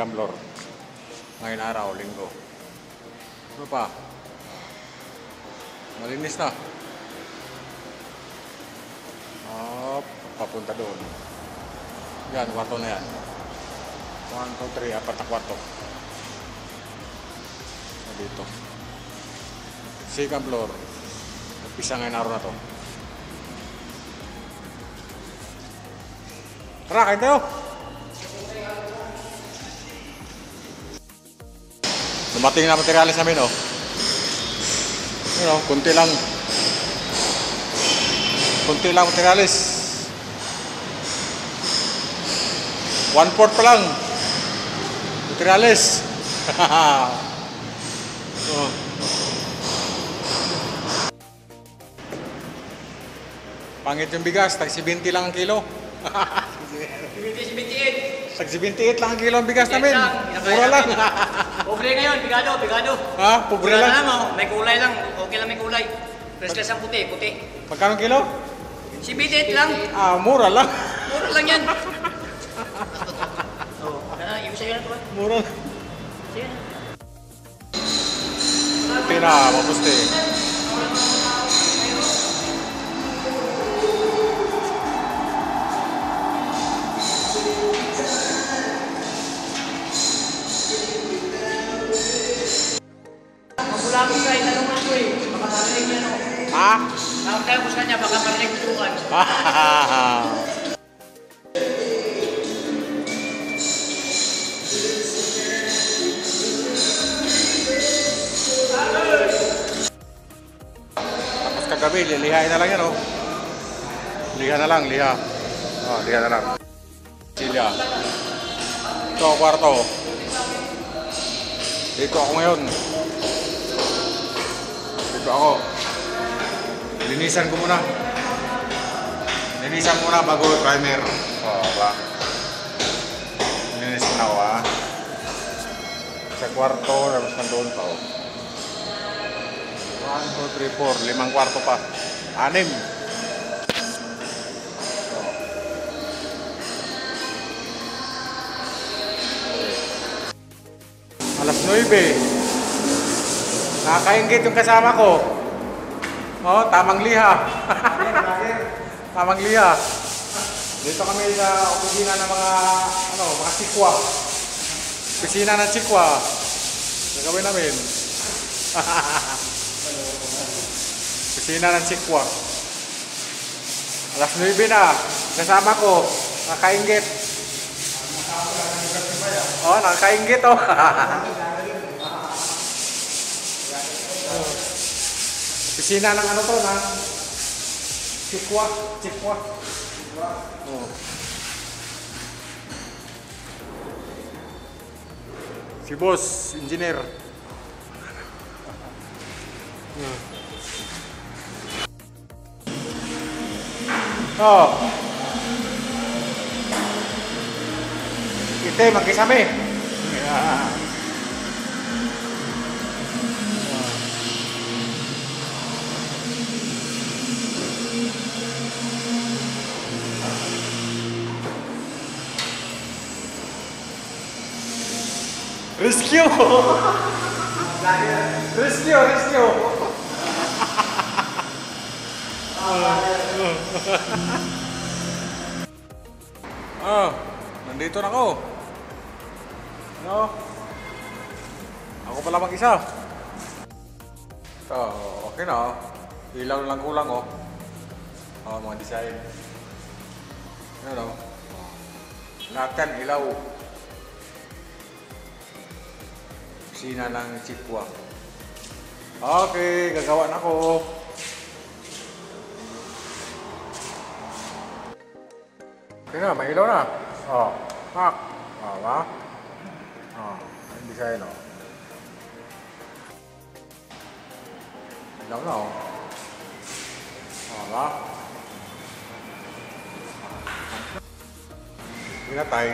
second floor. Ngayon araw, linggo. Ano pa? Malinis na. Papunta doon. Yan, kwarto na yan. 1, 2, 3, 4 na kwarto. Dito. Second floor. Nagpisa ngayon araw na to. Tara, kain tayo! Dumating na materialis namin, oh. Yun, oh, kunti lang. Kunti lang materialis. 1/4 pa lang. Materialis. Oh. Pangit yung bigas, tag 70 lang ang kilo. 78. Tag 78 lang ang kilo ang bigas namin. Mura lang. Pobre ngayon, bigado. Ha? Pobre lang? Oh. May kulay lang. Okay lang may kulay. Presles ang puti. Magkano kilo? 78 lang. Mura lang. Mura lang yan. Oh, ibig sa'yo na ito. Mura. Sige na. Mapusti. Magulapos ka, itanungan ko eh. Baka marinig niya, no? Ha? Nakapagkabos ka niya, baka marinig tutukan. Tapos kagabi, lihain na lang yan, oh. Liha na lang, liha. Liha na lang. Silya. Ito ang kwarto. Dito ako ngayon. Dito ako. Linisan ko muna. Linisan muna bago primer. Ba? Linis na ako, ha. Sa kwarto, tapos nandoon pa, oh. 1, 2, 3, 4. 5 kwarto pa. 6. Alas 9. Nakakaingit yung kasama ko. Tamang liha. Tamang liha. Dito kami sa opisina ng mga sikwa. Opisina ng sikwa. Gagawin namin. Opisina ng sikwa. Alas 9 na. Kasama ko. Nakakaingit. Nakakaingit, oh. Opisina ng ng sikwa. Oh. Si boss, engineer. Ite, magkisame. Rescue! Rescue! Nandito na ako. Ako pala mag-isa. Okay na, oh. Ilaw lang kulang, oh. Mga design. Ano, lahat yan, ilaw. Opisina ng sikwa. Okay, gagawa na ako. Okay na, may ilaw na. Pak. Ba? Ang design, oh. Ilaw na, oh. Ba? Pinatay.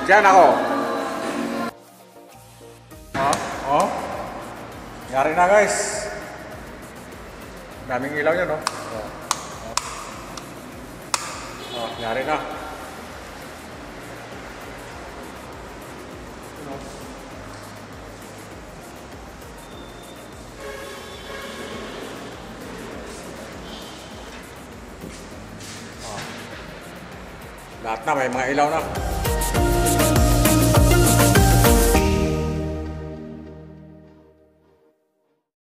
Diyan ako. Oh. Yari na guys. Daming ilaw yan, no? Yari na. Lahat na, may mga ilaw na.